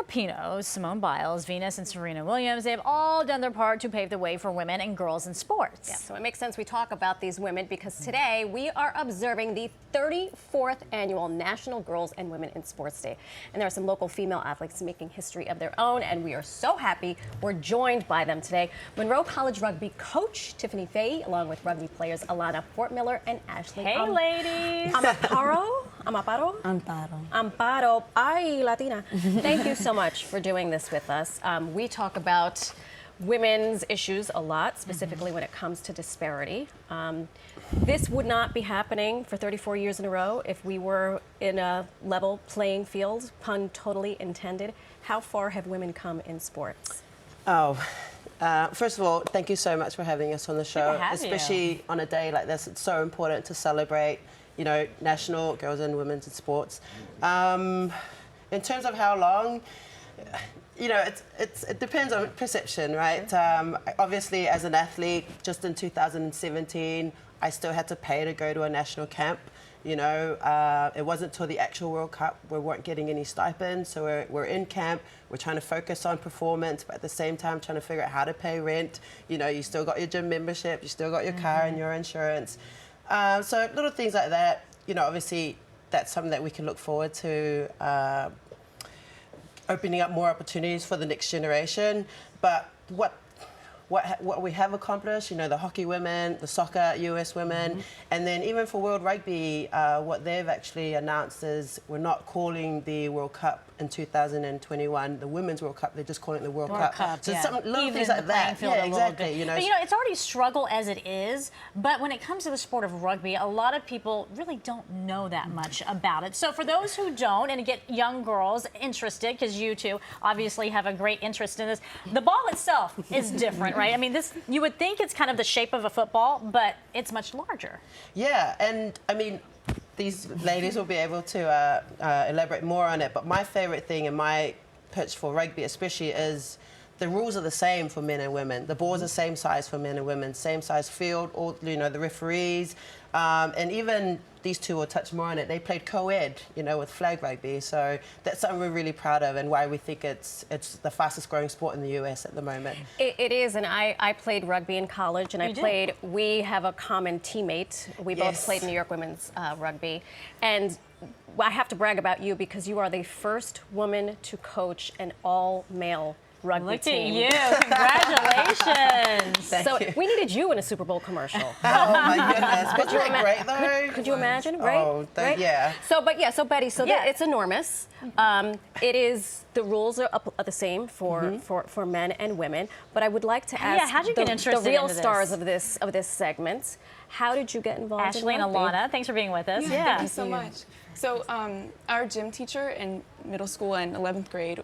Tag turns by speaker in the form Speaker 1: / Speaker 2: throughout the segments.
Speaker 1: Rapinoe, Simone Biles, Venus, and Serena Williams, they have all done their part to pave the way for women and girls in sports.
Speaker 2: Yeah, so it makes sense we talk about these women because today we are observing the 34th annual National Girls and Women in Sports Day. And there are some local female athletes making history of their own, and we are so happy we're joined by them today. Monroe College rugby coach Tiffany Fahey, along with rugby players Alana Portmiller and Ashley.
Speaker 1: Hey, ladies.
Speaker 2: Amparo. Ay, Latina. Thank you so much for doing this with us. We talk about women's issues a lot, specifically when it comes to disparity. This would not be happening for 34 years in a row if we were in a level playing field, pun totally intended. How far have women come in sports?
Speaker 3: First of all, thank you so much for having us on the show, especially on a day like this. It's so important to celebrate, you know, National Girls and Women's in Sports. In terms of how long, you know, it depends on perception, right? Obviously, as an athlete, just in 2017, I still had to pay to go to a national camp. You know, it wasn't till the actual World Cup we weren't getting any stipends, so we're in camp, we're trying to focus on performance, but at the same time trying to figure out how to pay rent. You know, you still got your gym membership, you still got your car and your insurance. So little things like that, you know, obviously that's something that we can look forward to, opening up more opportunities for the next generation. But what we have accomplished, you know, the hockey women, the soccer US women, and then even for World Rugby, what they've actually announced is we're not calling the World Cup in 2021 the Women's World Cup, they're just calling it the World Cup. So some little things like that. Yeah, exactly. You know,
Speaker 1: but you know, it's already a struggle as it is, but when it comes to the sport of rugby, a lot of people really don't know that much about it. So for those who don't, and get young girls interested, because you two obviously have a great interest in this, the ball itself is different, right? I mean, this, you would think it's kind of the shape of a football, but it's much larger.
Speaker 3: Yeah, and I mean, these ladies will be able to elaborate more on it, but my favorite thing in my pitch for rugby especially is the rules are the same for men and women. The ball's the same size for men and women, same size field, all, you know, the referees, and even these two will touch more on it. They played co-ed, you know, with flag rugby, so that's something we're really proud of and why we think it's the fastest growing sport in the US at the moment.
Speaker 2: It is, and I played rugby in college, and we have a common teammate. We both played New York women's rugby, and I have to brag about you because you are the first woman to coach an all-male rugby team.
Speaker 1: Look at you! Congratulations!
Speaker 2: So we needed you in a Super Bowl commercial.
Speaker 3: Oh my goodness! Wasn't that great though?
Speaker 2: Could you imagine? Right?
Speaker 3: Oh,
Speaker 2: right?
Speaker 3: Yeah.
Speaker 2: So, so Betty, it's enormous. It is, the rules are the same for men and women. But I would like to ask
Speaker 1: how'd you get interested
Speaker 2: the real
Speaker 1: into
Speaker 2: stars of this segment. How did you get involved?
Speaker 1: Ashley
Speaker 2: in
Speaker 1: and
Speaker 2: rugby?
Speaker 1: Alana, thanks for being with us.
Speaker 4: Thank you so much. So our gym teacher in middle school and 11th grade,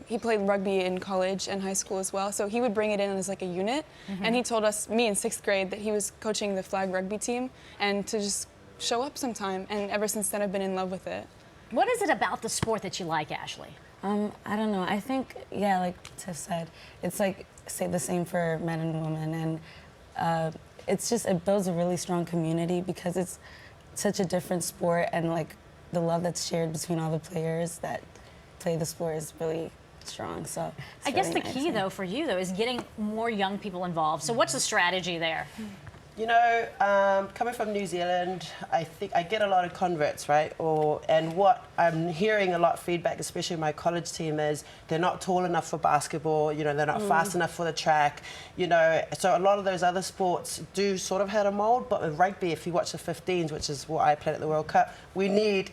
Speaker 4: he played rugby in college and high school as well. So he would bring it in as like a unit. And he told us, me in 6th grade, that he was coaching the flag rugby team and to just show up sometime. And ever since then, I've been in love with it.
Speaker 1: What is it about the sport that you like, Ashley?
Speaker 5: I don't know. I think, yeah, like Tiff said, it's like the same for men and women. And it's just, it builds a really strong community because it's such a different sport, and like the love that's shared between all the players that play the sport is really strong. So
Speaker 1: I guess the key though for you though is getting more young people involved. So what's the strategy there?
Speaker 3: You know, coming from New Zealand, I think I get a lot of converts, right? And what I'm hearing a lot of feedback, especially my college team, is they're not tall enough for basketball, you know, they're not fast enough for the track, you know. So a lot of those other sports do sort of have a mold, but with rugby, if you watch the 15s, which is what I played at the World Cup, we need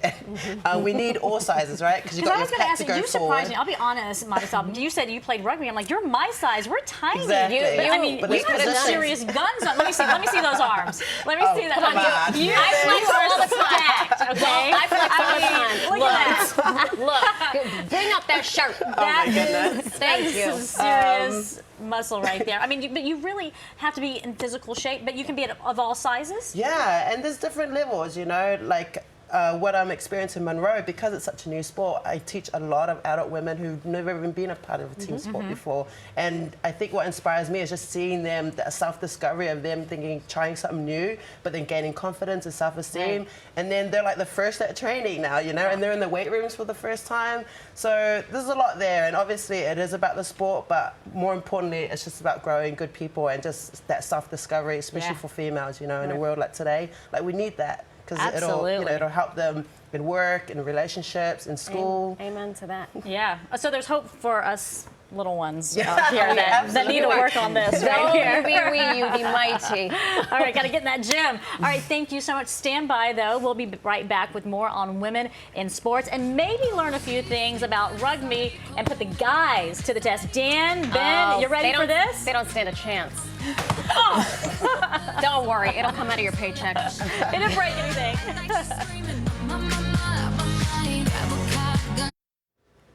Speaker 3: all sizes, right? Because you got your pack to go forward.
Speaker 1: You surprised me. I'll be honest, Marisol. You said you played rugby. I'm like, you're my size. We're tiny.
Speaker 3: Exactly.
Speaker 1: I mean, you put some serious guns on. Let me see those arms. Let me see that.
Speaker 2: I flex all the time.
Speaker 1: Okay?
Speaker 2: I flex all the time.
Speaker 1: Look at that.
Speaker 2: Look, bring up that shirt.
Speaker 3: My goodness.
Speaker 2: Thank you.
Speaker 1: That is some serious muscle right there. I mean, but you really have to be in physical shape, but you can be of all sizes.
Speaker 3: Yeah, and there's different levels, you know, like what I'm experiencing in Monroe, because it's such a new sport, I teach a lot of adult women who've never even been a part of a team sport before. And I think what inspires me is just seeing them, the self-discovery of them thinking, trying something new, but then gaining confidence and self-esteem. Right. And then they're like the first at training now, you know, and they're in the weight rooms for the first time. So there's a lot there. And obviously it is about the sport, but more importantly, it's just about growing good people and just that self-discovery, especially for females, you know, in a world like today. Like, we need that. Because it'll help them in work, in relationships, in school.
Speaker 2: Amen to that.
Speaker 1: Yeah. So there's hope for us little ones here that need to work on this right here.
Speaker 2: You be mighty.
Speaker 1: All right, got to get in that gym. All right, thank you so much. Stand by, though. We'll be right back with more on women in sports and maybe learn a few things about rugby and put the guys to the test. Dan, Ben, you ready for this?
Speaker 2: They don't stand a chance. Don't worry, it'll come out of your paycheck.
Speaker 1: It didn't break anything.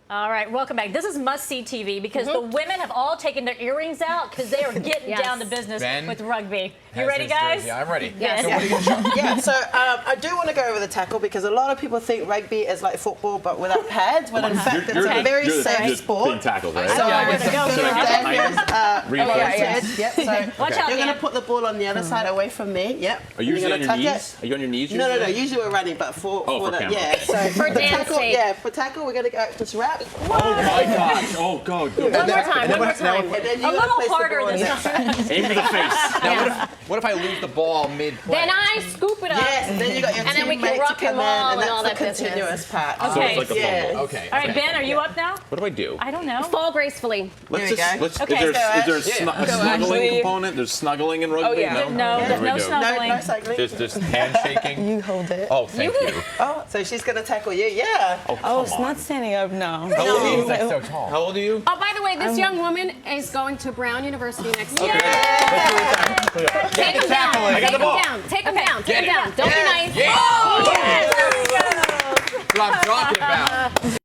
Speaker 1: All right, welcome back. This is must-see TV because the women have all taken their earrings out because they are getting down to business with rugby. You ready, guys?
Speaker 6: Yeah, I'm ready.
Speaker 1: Yes.
Speaker 6: So what are you going to show?
Speaker 3: Yeah, so I do want to go over the tackle because a lot of people think rugby is like football but without pads, when in fact it's a very safe sport.
Speaker 7: Being tackled, right?
Speaker 3: So
Speaker 1: where to go.
Speaker 3: Yep. So
Speaker 1: Watch out,
Speaker 3: you're going
Speaker 1: Dan.
Speaker 3: to put the ball on the other side away from me. Yep.
Speaker 7: Are you usually on your
Speaker 3: tuck
Speaker 7: knees?
Speaker 3: it.
Speaker 7: Are you on your knees?
Speaker 3: No,
Speaker 7: usually?
Speaker 3: Usually we're running, but for
Speaker 7: for
Speaker 3: the,
Speaker 7: camera.
Speaker 3: yeah. So
Speaker 2: For
Speaker 3: the
Speaker 2: Dan's
Speaker 3: tackle,
Speaker 2: sake.
Speaker 3: for tackle, we're going to just wrap.
Speaker 7: Oh my gosh! Oh god!
Speaker 2: One more time.
Speaker 3: And then
Speaker 1: A little harder this time.
Speaker 7: Aim for the face.
Speaker 6: Now, what if I lose the ball mid-play?
Speaker 2: Then I scoop it up.
Speaker 3: Yes, and then you got your
Speaker 2: And then we can
Speaker 3: teammate
Speaker 2: rock
Speaker 3: to
Speaker 2: your
Speaker 3: come in,
Speaker 2: ball
Speaker 3: and
Speaker 2: and all
Speaker 3: that's
Speaker 2: that
Speaker 3: the
Speaker 2: business.
Speaker 3: continuous part.
Speaker 7: So
Speaker 1: Okay.
Speaker 7: it's like a fumble.
Speaker 6: Okay.
Speaker 1: All right, Ben, are you up now?
Speaker 7: What do I do?
Speaker 1: I don't know.
Speaker 2: Fall gracefully.
Speaker 7: Let's
Speaker 3: Here we
Speaker 7: just.
Speaker 3: go.
Speaker 7: Let's,
Speaker 1: Okay.
Speaker 7: is there a
Speaker 4: Go,
Speaker 7: snuggling
Speaker 4: Ashley.
Speaker 7: component? There's snuggling in rugby.
Speaker 4: Oh, yeah.
Speaker 1: No,
Speaker 7: There
Speaker 1: there's
Speaker 7: we
Speaker 1: no
Speaker 7: go.
Speaker 1: snuggling.
Speaker 3: No cycling.
Speaker 6: There's handshaking.
Speaker 5: You hold it.
Speaker 6: Oh, thank you.
Speaker 3: Oh, so she's going to tackle you. Yeah.
Speaker 5: Oh, it's not standing up, no.
Speaker 6: How old are you? That's so tall.
Speaker 7: How old are you?
Speaker 2: Oh, by the way, this young woman is going to Brown University next year. Take him down.
Speaker 6: I got the ball.
Speaker 2: Take him down. Take him
Speaker 6: Get it.
Speaker 2: down. Don't be nice.
Speaker 6: Yeah.
Speaker 1: Oh, yes.
Speaker 6: That's what I'm talking about.